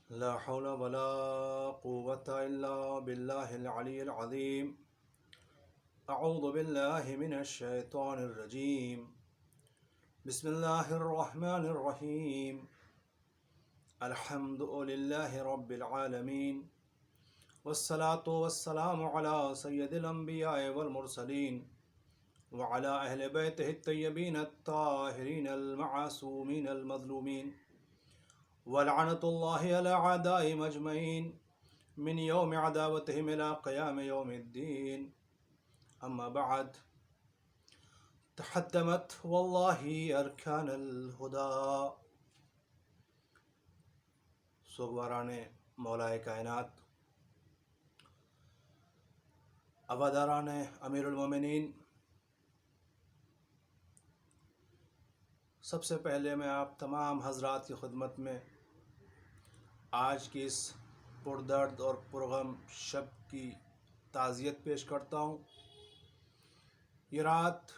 لا حول ولا قوة إلا بالله العلي العظيم. أعوذ بالله من الشيطان الرجيم. بسم الله الرحمن الرحيم. الحمد لله رب العالمين، والصلاة والسلام على سيد الأنبياء والمرسلين وعلى أهل بيته الطيبين الطاهرين المعصومين المظلومين، ولعنة الله على أعدائهم أجمعين من يوم عداوتهم إلى قيام يوم الدين. أما بعد، تحتمت والله أركان الهدى. سوگواران مولا کائنات، عواداران امیر المومنین، سب سے پہلے میں آپ تمام حضرات کی خدمت میں آج کی اس پردرد اور پرغم شب کی تعزیت پیش کرتا ہوں. یہ رات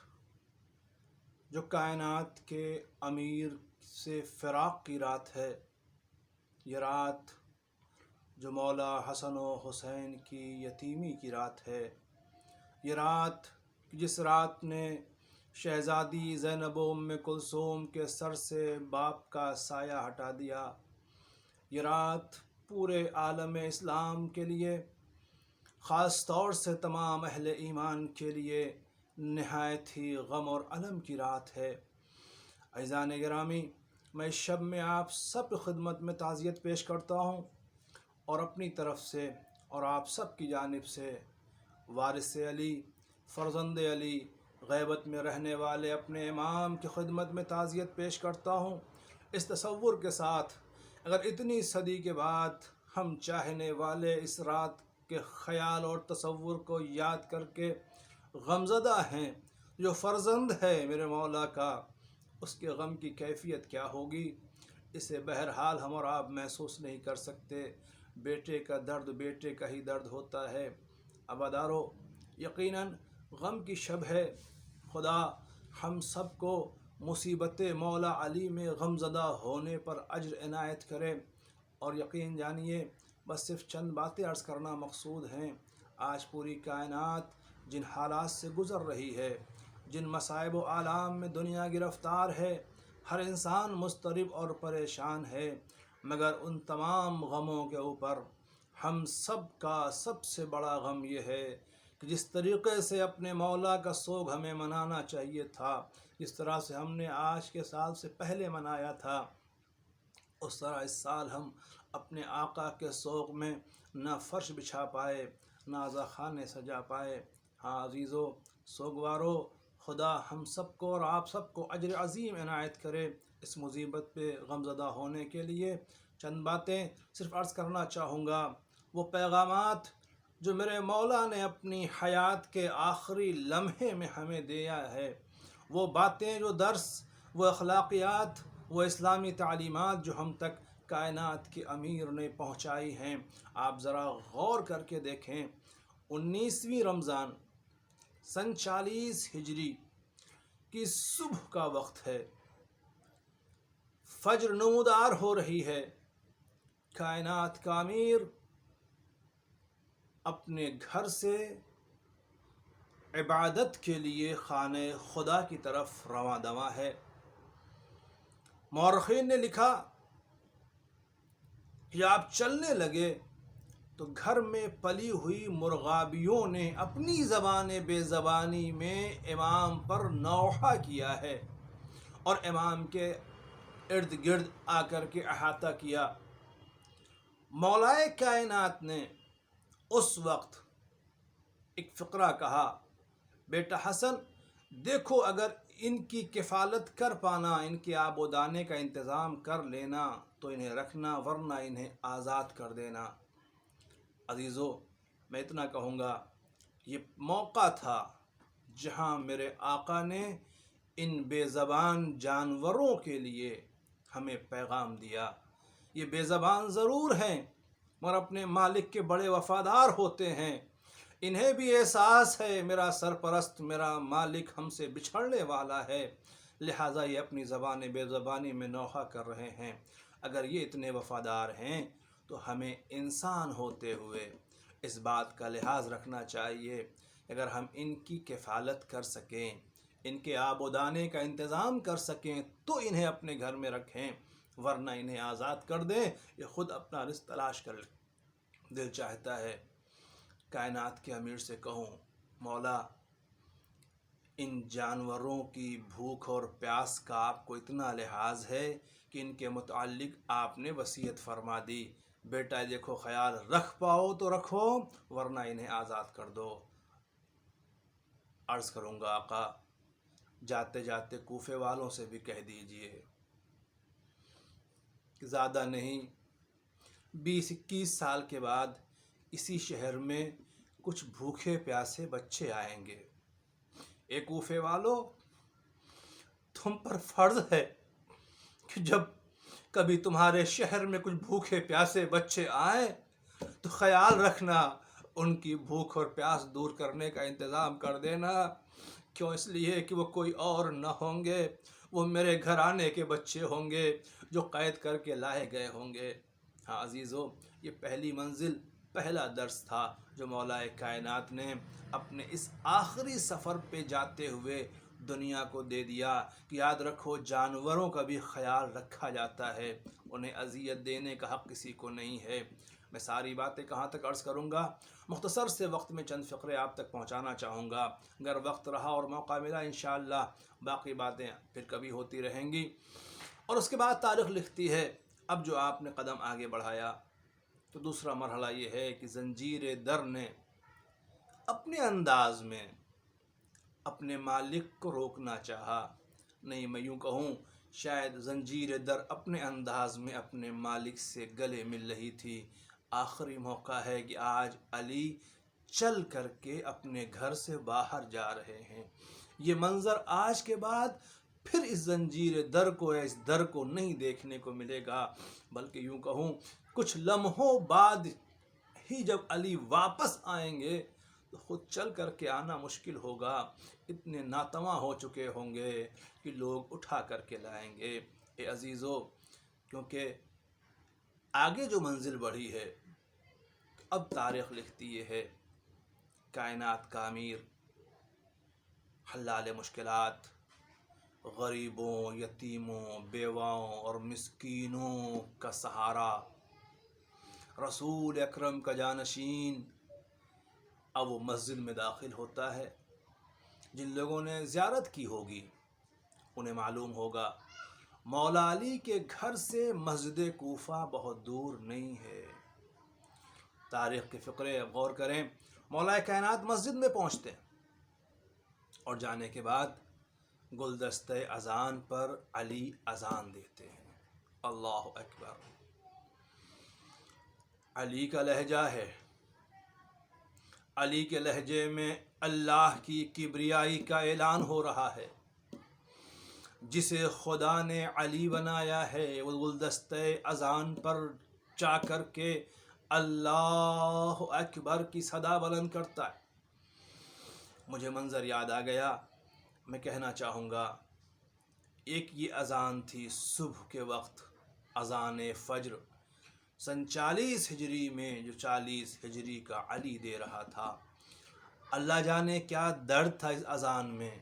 جو کائنات کے امیر سے فراق کی رات ہے، یہ رات جو مولا حسن و حسین کی یتیمی کی رات ہے، یہ رات جس رات نے شہزادی زینب و ام کلثوم کے سر سے باپ کا سایہ ہٹا دیا. یہ رات پورے عالم اسلام کے لیے، خاص طور سے تمام اہل ایمان کے لیے نہایت ہی غم اور الم کی رات ہے. عزیزان گرامی، میں اس شب میں آپ سب خدمت میں تعزیت پیش کرتا ہوں، اور اپنی طرف سے اور آپ سب کی جانب سے وارث علی، فرزند علی، غیبت میں رہنے والے اپنے امام کی خدمت میں تعزیت پیش کرتا ہوں، اس تصور کے ساتھ اگر اتنی صدی کے بعد ہم چاہنے والے اس رات کے خیال اور تصور کو یاد کر کے غمزدہ ہیں. جو فرزند ہے میرے مولا کا، اس کے غم کی کیفیت کیا ہوگی، اسے بہرحال ہم اور آپ محسوس نہیں کر سکتے. بیٹے کا درد بیٹے کا ہی درد ہوتا ہے. عبادارو، یقیناً غم کی شب ہے. خدا ہم سب کو مصیبت مولا علی میں غمزدہ ہونے پر اجر عنایت کرے. اور یقین جانیے، بس صرف چند باتیں عرض کرنا مقصود ہیں. آج پوری کائنات جن حالات سے گزر رہی ہے، جن مصائب و آلام میں دنیا گرفتار ہے، ہر انسان مضطرب اور پریشان ہے، مگر ان تمام غموں کے اوپر ہم سب کا سب سے بڑا غم یہ ہے کہ جس طریقے سے اپنے مولا کا سوگ ہمیں منانا چاہیے تھا، جس طرح سے ہم نے آج کے سال سے پہلے منایا تھا، اس طرح اس سال ہم اپنے آقا کے سوگ میں نہ فرش بچھا پائے، نہ خانے سجا پائے. ہاں عزیزو، سوگوارو، خدا ہم سب کو اور آپ سب کو اجر عظیم عنایت کرے. اس مصیبت پہ غمزدہ ہونے کے لیے چند باتیں صرف عرض کرنا چاہوں گا. وہ پیغامات جو میرے مولا نے اپنی حیات کے آخری لمحے میں ہمیں دیا ہے، وہ باتیں، جو درس، وہ اخلاقیات، وہ اسلامی تعلیمات جو ہم تک کائنات کے امیر نے پہنچائی ہیں، آپ ذرا غور کر کے دیکھیں. 19ویں رمضان سن 40 ہجری کی صبح کا وقت ہے. فجر نمودار ہو رہی ہے. کائنات کا امیر اپنے گھر سے عبادت کے لیے خانہ خدا کی طرف رواں دواں ہے. مورخین نے لکھا کہ آپ چلنے لگے تو گھر میں پلی ہوئی مرغابیوں نے اپنی زبان بے زبانی میں امام پر نوحہ کیا ہے اور امام کے ارد گرد آ کر کے احاطہ کیا. مولائے کائنات نے اس وقت ایک فقرہ کہا، بیٹا حسن دیکھو، اگر ان کی کفالت کر پانا، ان کے آب و دانے کا انتظام کر لینا تو انہیں رکھنا، ورنہ انہیں آزاد کر دینا. عزیزو، میں اتنا کہوں گا، یہ موقع تھا جہاں میرے آقا نے ان بے زبان جانوروں کے لیے ہمیں پیغام دیا. یہ بے زبان ضرور ہیں مگر اپنے مالک کے بڑے وفادار ہوتے ہیں. انہیں بھی احساس ہے میرا سرپرست، میرا مالک ہم سے بچھڑنے والا ہے، لہٰذا یہ اپنی زبان بے زبانی میں نوحہ کر رہے ہیں. اگر یہ اتنے وفادار ہیں تو ہمیں انسان ہوتے ہوئے اس بات کا لحاظ رکھنا چاہیے، اگر ہم ان کی کفالت کر سکیں، ان کے آب و دانے کا انتظام کر سکیں تو انہیں اپنے گھر میں رکھیں، ورنہ انہیں آزاد کر دیں، یہ خود اپنا رزق تلاش کر لیں۔ دل چاہتا ہے کائنات کے امیر سے کہوں، مولا ان جانوروں کی بھوک اور پیاس کا آپ کو اتنا لحاظ ہے کہ ان کے متعلق آپ نے وصیت فرما دی، بیٹا دیکھو خیال رکھ پاؤ تو رکھو ورنہ انہیں آزاد کر دو۔ عرض کروں گا آقا جاتے جاتے کوفے والوں سے بھی کہہ دیجئے کہ زیادہ نہیں 20-21 سال کے بعد اسی شہر میں کچھ بھوکے پیاسے بچے آئیں گے۔ اے کوفے والوں، تم پر فرض ہے کہ جب کبھی تمہارے شہر میں کچھ بھوکے پیاسے بچے آئیں تو خیال رکھنا، ان کی بھوک اور پیاس دور کرنے کا انتظام کر دینا۔ کیوں؟ اس لیے کہ وہ کوئی اور نہ ہوں گے، وہ میرے گھرانے کے بچے ہوں گے جو قید کر کے لائے گئے ہوں گے۔ ہاں عزیزو، یہ پہلی منزل، پہلا درس تھا جو مولا کائنات نے اپنے اس آخری سفر پہ جاتے ہوئے دنیا کو دے دیا کہ یاد رکھو جانوروں کا بھی خیال رکھا جاتا ہے، انہیں اذیت دینے کا حق کسی کو نہیں ہے۔ میں ساری باتیں کہاں تک عرض کروں گا، مختصر سے وقت میں چند فقرے آپ تک پہنچانا چاہوں گا، اگر وقت رہا اور موقع ملا انشاءاللہ باقی باتیں پھر کبھی ہوتی رہیں گی۔ اور اس کے بعد تاریخ لکھتی ہے اب جو آپ نے قدم آگے بڑھایا تو دوسرا مرحلہ یہ ہے کہ زنجیر در نے اپنے انداز میں اپنے مالک کو روکنا چاہا، نہیں میں یوں کہوں شاید زنجیر در اپنے انداز میں اپنے مالک سے گلے مل رہی تھی۔ آخری موقع ہے کہ آج علی چل کر کے اپنے گھر سے باہر جا رہے ہیں۔ یہ منظر آج کے بعد پھر اس زنجیر در کو یا اس در کو نہیں دیکھنے کو ملے گا، بلکہ یوں کہوں کچھ لمحوں بعد ہی جب علی واپس آئیں گے تو خود چل کر کے آنا مشکل ہوگا، اتنے ناتواں ہو چکے ہوں گے کہ لوگ اٹھا کر کے لائیں گے۔ اے عزیزو، کیونکہ آگے جو منزل بڑھی ہے اب تاریخ لکھتی یہ ہے کائنات کا امیر، حلال مشکلات، غریبوں، یتیموں، بیواؤں اور مسکینوں کا سہارا، رسول اکرم کا جانشین، اب وہ مسجد میں داخل ہوتا ہے۔ جن لوگوں نے زیارت کی ہوگی انہیں معلوم ہوگا مولا علی کے گھر سے مسجد کوفہ بہت دور نہیں ہے۔ تاریخ کے فقرے غور کریں، مولا کائنات مسجد میں پہنچتے ہیں اور جانے کے بعد گلدستہ اذان پر علی اذان دیتے ہیں۔ اللہ اکبر! علی کا لہجہ ہے، علی کے لہجے میں اللہ کی کبریائی کا اعلان ہو رہا ہے۔ جسے خدا نے علی بنایا ہے وہ گلدستہ اذان پر جا کر کے اللہ اکبر کی صدا بلند کرتا ہے۔ مجھے منظر یاد آ گیا، میں کہنا چاہوں گا، ایک یہ اذان تھی صبح کے وقت، اذان فجر، سن 40 ہجری میں جو 40 ہجری کا علی دے رہا تھا۔ اللہ جانے کیا درد تھا اس اذان میں،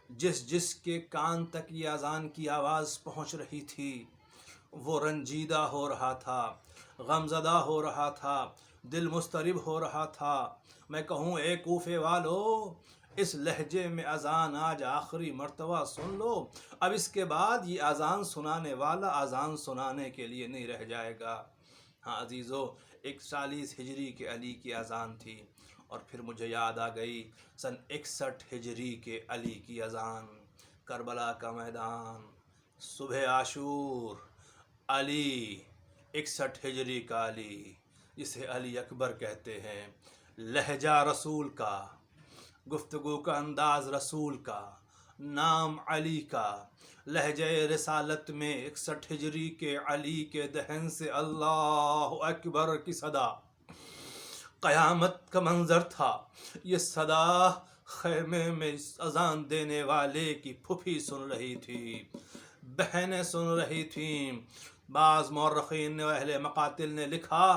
جس کے کان تک یہ اذان کی آواز پہنچ رہی تھی وہ رنجیدہ ہو رہا تھا، غمزدہ ہو رہا تھا، دل مضطرب ہو رہا تھا۔ میں کہوں اے کوفے والو، اس لہجے میں اذان آج آخری مرتبہ سن لو، اب اس کے بعد یہ اذان سنانے والا اذان سنانے کے لیے نہیں رہ جائے گا۔ ہاں عزیزو، 41 ہجری کے علی کی اذان تھی، اور پھر مجھے یاد آ گئی سن 61 ہجری کے علی کی اذان، کربلا کا میدان، صبح عاشور، علی، 61 ہجری کا علی، جسے علی اکبر کہتے ہیں، لہجہ رسول کا، گفتگو کا انداز رسول کا، نام علی کا، لہجہ رسالت میں 61 ہجری کے علی کے دہن سے اللہ اکبر کی صدا، قیامت کا منظر تھا۔ یہ صدا خیمے میں اذان دینے والے کی پھوپھی سن رہی تھی، بہنیں سن رہی تھیں، بعض مورخین نے اہل مقاتل نے لکھا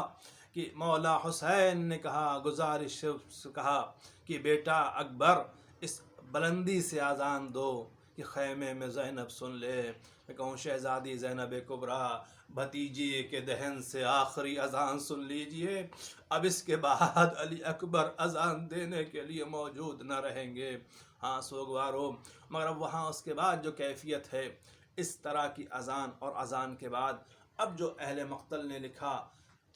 کہ مولا حسین نے کہا، گزارش سے کہا کہ بیٹا اکبر اس بلندی سے اذان دو کہ خیمے میں زینب سن لے۔ میں کہوں شہزادی زینب کبریٰ بھتیجی کے دہن سے آخری اذان سن لیجئے، اب اس کے بعد علی اکبر اذان دینے کے لیے موجود نہ رہیں گے۔ ہاں سوگوارو، مگر اب وہاں اس کے بعد جو کیفیت ہے اس طرح کی اذان اور اذان کے بعد اب جو اہل مقتل نے لکھا،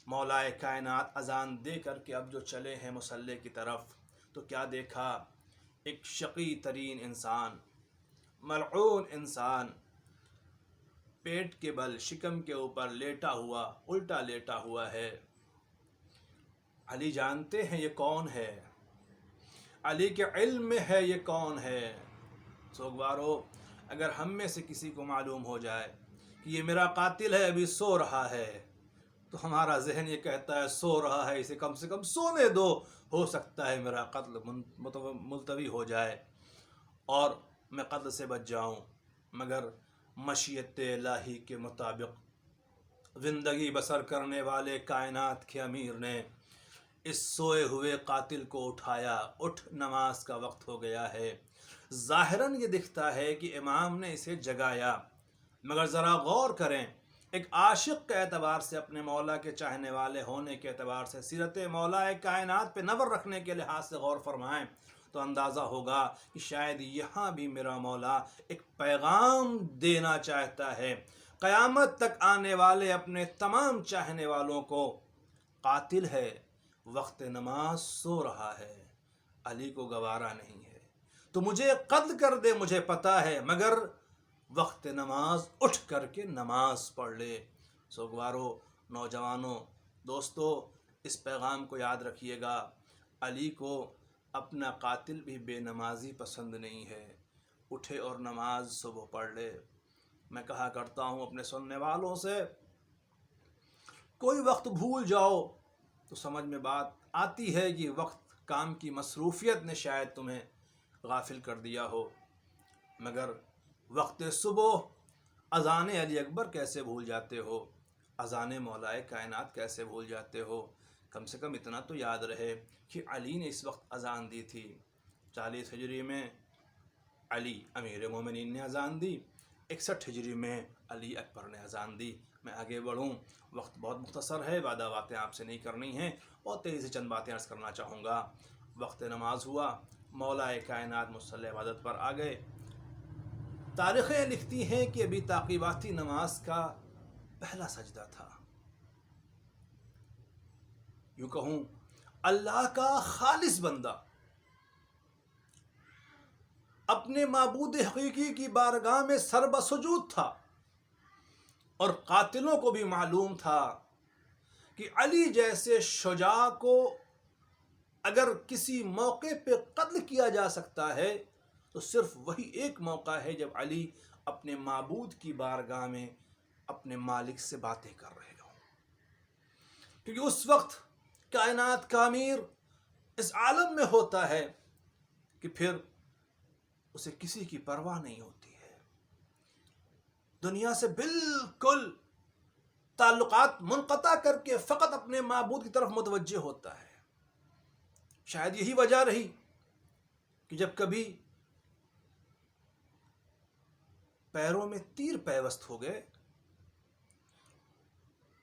مولائے کائنات اذان دے کر کے اب جو چلے ہیں مصلی کی طرف، تو کیا دیکھا؟ ایک شقی ترین انسان، ملعون انسان، پیٹ کے بل شکم کے اوپر لیٹا ہوا، الٹا لیٹا ہوا ہے۔ علی جانتے ہیں یہ کون ہے، علی کے علم میں ہے یہ کون ہے۔ سوگوارو، اگر ہم میں سے کسی کو معلوم ہو جائے کہ یہ میرا قاتل ہے، ابھی سو رہا ہے، تو ہمارا ذہن یہ کہتا ہے سو رہا ہے، اسے کم سے کم سونے دو، ہو سکتا ہے میرا قتل ملتوی ہو جائے اور میں قتل سے بچ جاؤں۔ مگر مشیت الہی کے مطابق زندگی بسر کرنے والے کائنات کے امیر نے اس سوئے ہوئے قاتل کو اٹھایا، اٹھ نماز کا وقت ہو گیا ہے۔ ظاہراً یہ دکھتا ہے کہ امام نے اسے جگایا، مگر ذرا غور کریں، ایک عاشق کے اعتبار سے، اپنے مولا کے چاہنے والے ہونے کے اعتبار سے، سیرت مولا کائنات پہ نظر رکھنے کے لحاظ سے غور فرمائیں تو اندازہ ہوگا کہ شاید یہاں بھی میرا مولا ایک پیغام دینا چاہتا ہے قیامت تک آنے والے اپنے تمام چاہنے والوں کو۔ قاتل ہے، وقت نماز سو رہا ہے، علی کو گوارا نہیں ہے تو مجھے قتل کر دے، مجھے پتا ہے، مگر وقت نماز اٹھ کر کے نماز پڑھ لے۔ سوگوارو، نوجوانوں، دوستو، اس پیغام کو یاد رکھیے گا، علی کو اپنا قاتل بھی بے نمازی پسند نہیں ہے، اٹھے اور نماز صبح پڑھ لے۔ میں کہا کرتا ہوں اپنے سننے والوں سے، کوئی وقت بھول جاؤ تو سمجھ میں بات آتی ہے کہ وقت کام کی مصروفیت نے شاید تمہیں غافل کر دیا ہو، مگر وقت صبح اذان علی اکبر کیسے بھول جاتے ہو، اذان مولائے کائنات کیسے بھول جاتے ہو؟ کم سے کم اتنا تو یاد رہے کہ علی نے اس وقت اذان دی تھی۔ 40 ہجری میں علی امیر مومنین نے اذان دی، 61 ہجری میں علی اکبر نے اذان دی۔ میں آگے بڑھوں، وقت بہت مختصر ہے، وعدہ باتیں آپ سے نہیں کرنی ہیں، بہت تیزی سے چند باتیں عرض کرنا چاہوں گا۔ وقت نماز ہوا، مولائے کائنات مصلی عبادت پر آ گئے۔ تاریخیں لکھتی ہیں کہ ابھی تعقیباتی نماز کا پہلا سجدہ تھا۔ یوں کہوں، اللہ کا خالص بندہ اپنے معبود حقیقی کی بارگاہ میں سر بسجود تھا، اور قاتلوں کو بھی معلوم تھا کہ علی جیسے شجاع کو اگر کسی موقع پہ قتل کیا جا سکتا ہے تو صرف وہی ایک موقع ہے جب علی اپنے معبود کی بارگاہ میں اپنے مالک سے باتیں کر رہے ہوں، کیونکہ اس وقت کائنات کا امیر اس عالم میں ہوتا ہے کہ پھر اسے کسی کی پرواہ نہیں ہوتی ہے، دنیا سے بالکل تعلقات منقطع کر کے فقط اپنے معبود کی طرف متوجہ ہوتا ہے۔ شاید یہی وجہ رہی کہ جب کبھی پیروں میں تیر پیوست ہو گئے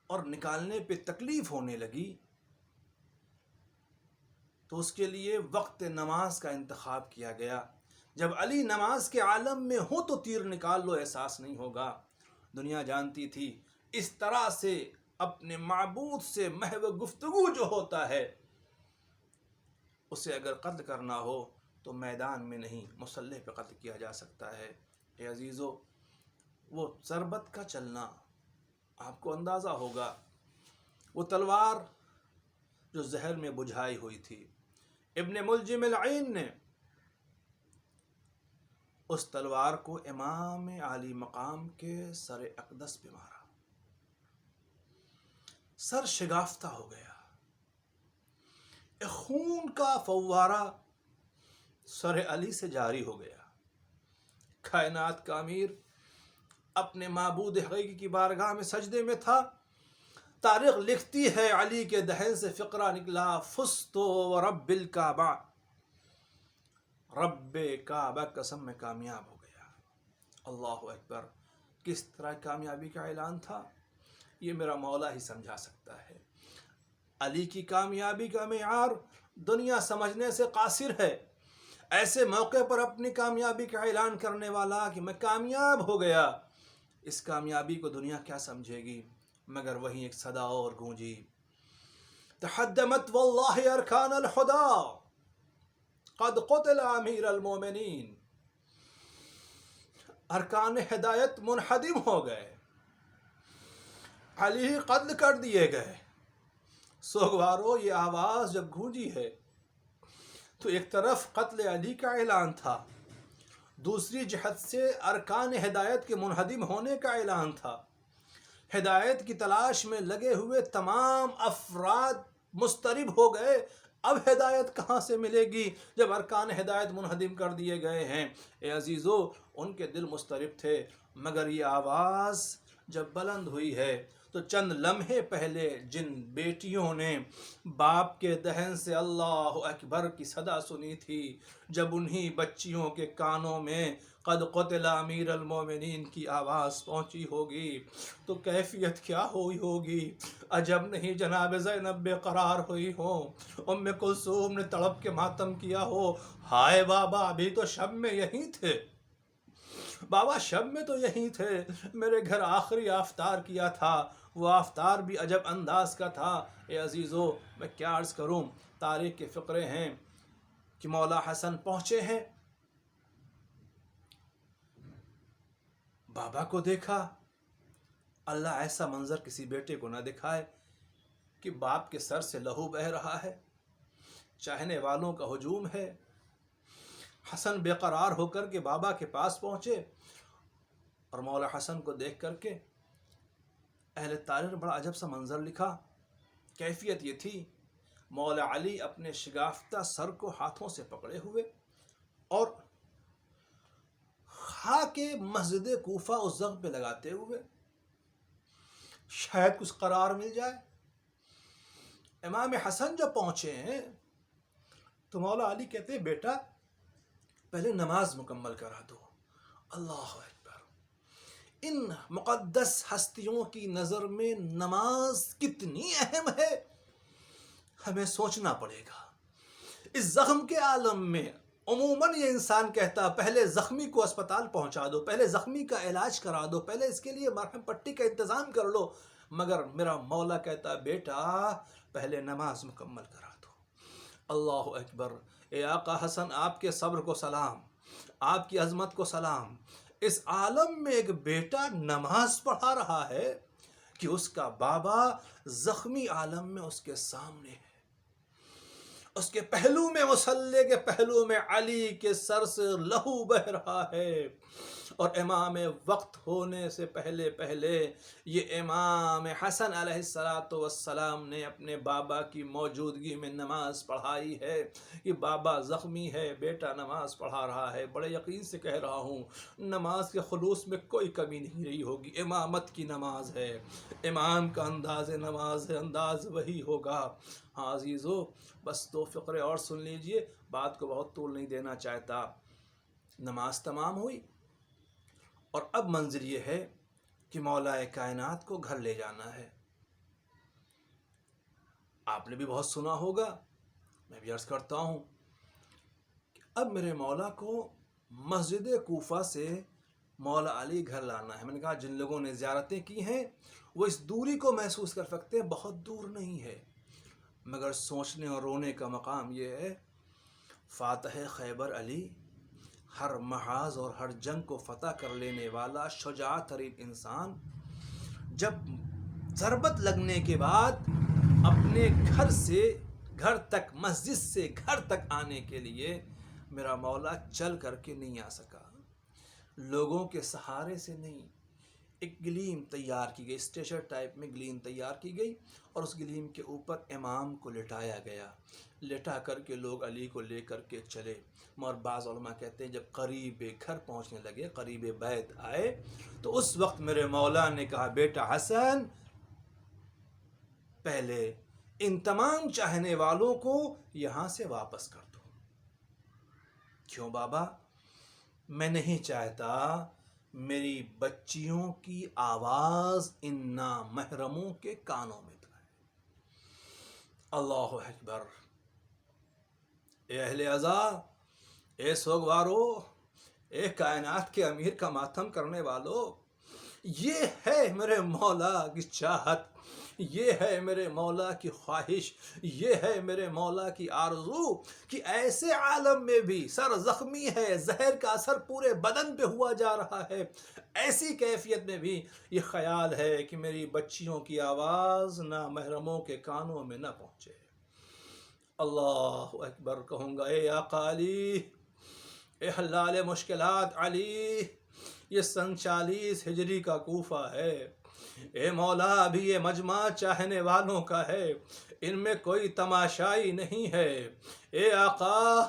اور نکالنے پہ تکلیف ہونے لگی تو اس کے لیے وقت نماز کا انتخاب کیا گیا۔ جب علی نماز کے عالم میں ہو تو تیر نکال لو، احساس نہیں ہوگا۔ دنیا جانتی تھی اس طرح سے اپنے معبود سے محو گفتگو جو ہوتا ہے، اسے اگر قتل کرنا ہو تو میدان میں نہیں، مصلی پہ قتل کیا جا سکتا ہے۔ اے عزیزو، وہ ضربت کا چلنا آپ کو اندازہ ہوگا، وہ تلوار جو زہر میں بجھائی ہوئی تھی، ابن ملجم العین نے اس تلوار کو امام عالی مقام کے سر اقدس پہ مارا، سر شگافتہ ہو گیا، ایک خون کا فوارہ سر علی سے جاری ہو گیا۔ کائنات کا امیر اپنے معبود حقیقی کی بارگاہ میں سجدے میں تھا۔ تاریخ لکھتی ہے علی کے دہن سے فقرہ نکلا، فزت ورب الکعبہ، رب کعبہ قسم میں کامیاب ہو گیا۔ اللہ اکبر! کس طرح کامیابی کا اعلان تھا یہ میرا مولا ہی سمجھا سکتا ہے۔ علی کی کامیابی کا معیار دنیا سمجھنے سے قاصر ہے۔ ایسے موقع پر اپنی کامیابی کا اعلان کرنے والا کہ میں کامیاب ہو گیا، اس کامیابی کو دنیا کیا سمجھے گی؟ مگر وہیں ایک صدا اور گونجی، تحدمت واللہ ارکان الہدا قد قتل امیر المومنین، ارکان ہدایت منہدم ہو گئے، علی قتل کر دیے گئے۔ سوگوارو، یہ آواز جب گونجی ہے تو ایک طرف قتل علی کا اعلان تھا، دوسری جہت سے ارکان ہدایت کے منہدم ہونے کا اعلان تھا۔ ہدایت کی تلاش میں لگے ہوئے تمام افراد مضطرب ہو گئے، اب ہدایت کہاں سے ملے گی جب ارکان ہدایت منہدم کر دیے گئے ہیں؟ اے عزیزو، ان کے دل مضطرب تھے، مگر یہ آواز جب بلند ہوئی ہے تو چند لمحے پہلے جن بیٹیوں نے باپ کے دہن سے اللہ اکبر کی صدا سنی تھی، جب انہی بچیوں کے کانوں میں قد قتل امیر المومنین کی آواز پہنچی ہوگی تو کیفیت کیا ہوئی ہوگی؟ عجب نہیں جناب زینب بے قرار ہوئی ہوں، ام کلثوم نے تڑپ کے ماتم کیا ہو، ہائے بابا ابھی تو شب میں یہیں تھے، بابا شب میں تو یہیں تھے، میرے گھر آخری افطار کیا تھا، وہ افطار بھی عجب انداز کا تھا۔ اے عزیزو، میں کیا عرض کروں، تاریخ کے فقرے ہیں کہ مولا حسن پہنچے ہیں، بابا کو دیکھا۔ اللہ ایسا منظر کسی بیٹے کو نہ دکھائے کہ باپ کے سر سے لہو بہہ رہا ہے، چاہنے والوں کا ہجوم ہے۔ حسن بے قرار ہو کر کے بابا کے پاس پہنچے اور مولا حسن کو دیکھ کر کے اہل تاریخ نے بڑا عجب سا منظر لکھا۔ کیفیت یہ تھی، مولا علی اپنے شگافتہ سر کو ہاتھوں سے پکڑے ہوئے اور خاک مسجد کوفہ اس زخم پہ لگاتے ہوئے، شاید کچھ قرار مل جائے۔ امام حسن جب پہنچے ہیں تو مولا علی کہتے ہیں بیٹا پہلے نماز مکمل کرا دو۔ اللہ اکبر! ان مقدس ہستیوں کی نظر میں نماز کتنی اہم ہے ہمیں سوچنا پڑے گا۔ اس زخم کے عالم میں عموماً یہ انسان کہتا پہلے زخمی کو اسپتال پہنچا دو، پہلے زخمی کا علاج کرا دو، پہلے اس کے لیے مرہم پٹی کا انتظام کر لو، مگر میرا مولا کہتا بیٹا پہلے نماز مکمل کرا دو۔ اللہ اکبر! اے آقا حسن، آپ کے صبر کو سلام، آپ کی عظمت کو سلام۔ اس عالم میں ایک بیٹا نماز پڑھا رہا ہے کہ اس کا بابا زخمی عالم میں اس کے سامنے ہے، اس کے پہلو میں، مصلی کے پہلو میں علی کے سر سے لہو بہہ رہا ہے، اور امام وقت ہونے سے پہلے پہلے یہ امام حسن علیہ السلام نے اپنے بابا کی موجودگی میں نماز پڑھائی ہے۔ یہ بابا زخمی ہے، بیٹا نماز پڑھا رہا ہے۔ بڑے یقین سے کہہ رہا ہوں، نماز کے خلوص میں کوئی کمی نہیں رہی ہوگی۔ امامت کی نماز ہے، امام کا انداز نماز ہے، انداز وہی ہوگا۔ ہاں عزیزو، بس دو فقرے اور سن لیجئے، بات کو بہت طول نہیں دینا چاہتا۔ نماز تمام ہوئی اور اب منظر یہ ہے کہ مولا کائنات کو گھر لے جانا ہے۔ آپ نے بھی بہت سنا ہوگا، میں بھی عرض کرتا ہوں کہ اب میرے مولا کو مسجد کوفہ سے مولا علی گھر لانا ہے۔ میں نے کہا جن لوگوں نے زیارتیں کی ہیں وہ اس دوری کو محسوس کر سکتے ہیں، بہت دور نہیں ہے، مگر سوچنے اور رونے کا مقام یہ ہے فاتح خیبر علی، ہر محاذ اور ہر جنگ کو فتح کر لینے والا شجاع ترین انسان، جب ضربت لگنے کے بعد اپنے گھر تک، مسجد سے گھر تک آنے کے لیے میرا مولا چل کر کے نہیں آ سکا، لوگوں کے سہارے سے نہیں، ایک گلیم تیار کی گئی، اسٹیشر ٹائپ میں گلیم تیار کی گئی، اور اس گلیم کے اوپر امام کو لٹایا گیا۔ لٹا کر کے لوگ علی کو لے کر کے چلے، مگر بعض علماء کہتے ہیں جب قریب گھر پہنچنے لگے، قریب بیت آئے، تو اس وقت میرے مولا نے کہا بیٹا حسن، پہلے ان تمام چاہنے والوں کو یہاں سے واپس کر دو۔ کیوں بابا؟ میں نہیں چاہتا میری بچیوں کی آواز ان نامحرموں کے کانوں میں جائے۔ اللہ اکبر۔ اے اہل عزا، اے سوگوارو، اے کائنات کے امیر کا ماتم کرنے والو، یہ ہے میرے مولا کی چاہت، یہ ہے میرے مولا کی خواہش، یہ ہے میرے مولا کی آرزو کہ ایسے عالم میں بھی سر زخمی ہے، زہر کا اثر پورے بدن پہ ہوا جا رہا ہے، ایسی کیفیت میں بھی یہ خیال ہے کہ میری بچیوں کی آواز نامحرموں کے کانوں میں نہ پہنچے۔ اللہ اکبر کہوں گا، اے آقا علی، اے حلال مشکلات علی، یہ سن 40 ہجری کا کوفہ ہے، اے مولا ابھی یہ مجمع چاہنے والوں کا ہے، ان میں کوئی تماشائی نہیں ہے۔ اے آقا،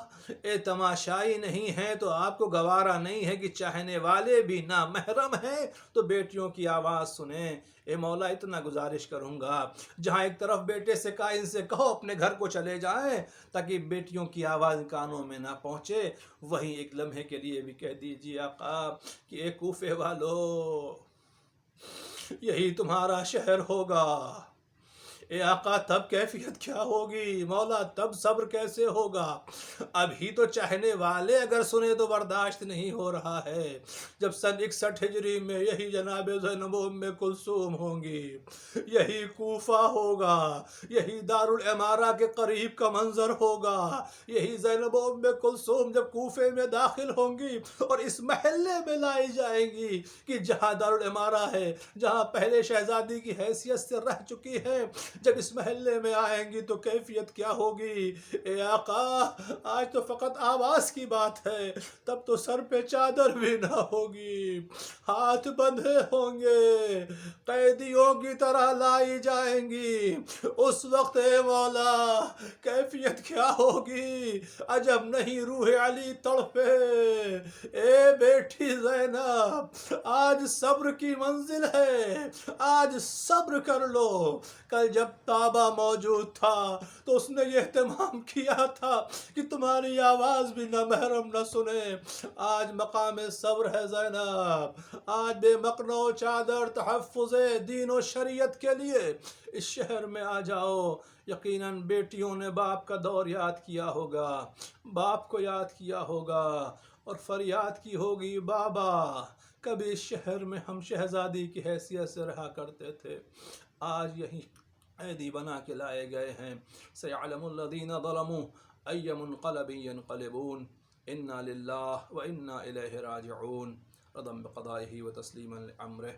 اے تماشائی نہیں ہے تو آپ کو گوارا نہیں ہے کہ چاہنے والے بھی نامحرم ہیں تو بیٹیوں کی آواز سنیں۔ اے مولا اتنا گزارش کروں گا، جہاں ایک طرف بیٹے سے کہا ان سے کہو اپنے گھر کو چلے جائیں تاکہ بیٹیوں کی آواز کانوں میں نہ پہنچے، وہیں ایک لمحے کے لیے بھی کہہ دیجیے آقا کہ اے کوفے والو، یہی تمہارا شہر ہوگا۔ اے آقا تب کیفیت کیا ہوگی؟ مولا تب صبر کیسے ہوگا؟ ابھی تو چاہنے والے اگر سنے تو برداشت نہیں ہو رہا ہے، جب سن 61 ہجری میں یہی جناب زینب ام کلثوم ہوں گی، یہی کوفہ ہوگا، یہی دارالعمارہ کے قریب کا منظر ہوگا، یہی زینب ام کلثوم جب کوفے میں داخل ہوں گی اور اس محلے میں لائی جائیں گی کہ جہاں دارالعمارہ ہے، جہاں پہلے شہزادی کی حیثیت سے رہ چکی ہے، جب اس محلے میں آئیں گی تو کیفیت کیا ہوگی؟ اے آقا آج تو فقط آواز کی بات ہے، تب تو سر پہ چادر بھی نہ ہوگی، ہاتھ بندھے ہوں گے، قیدیوں کی طرح لائی جائیں گی، اس وقت اے مولا کیفیت کیا ہوگی؟ عجب نہیں روح علی تڑپے۔ اے بیٹی زینب، آج صبر کی منزل ہے، آج صبر کر لو۔ کل جب تابہ موجود تھا تو اس نے یہ اہتمام کیا تھا کہ تمہاری آواز بھی نہ محرم نہ سنے۔ آج مقام صبر ہے زینب، آج بے مقنع و چادر تحفظ دین و شریعت کے لیے اس شہر میں آ جاؤ۔ یقیناً بیٹیوں نے باپ کا دور یاد کیا ہوگا، باپ کو یاد کیا ہوگا اور فریاد کی ہوگی، بابا کبھی اس شہر میں ہم شہزادی کی حیثیت سے رہا کرتے تھے، آج یہی قیدی بنا کے لائے گئے ہیں۔ سیعلم الذین ظلموا ای منقلب ینقلبون، انا للہ و انا الیہ راجعون، رضا بقضائہ و تسلیما لامرہ۔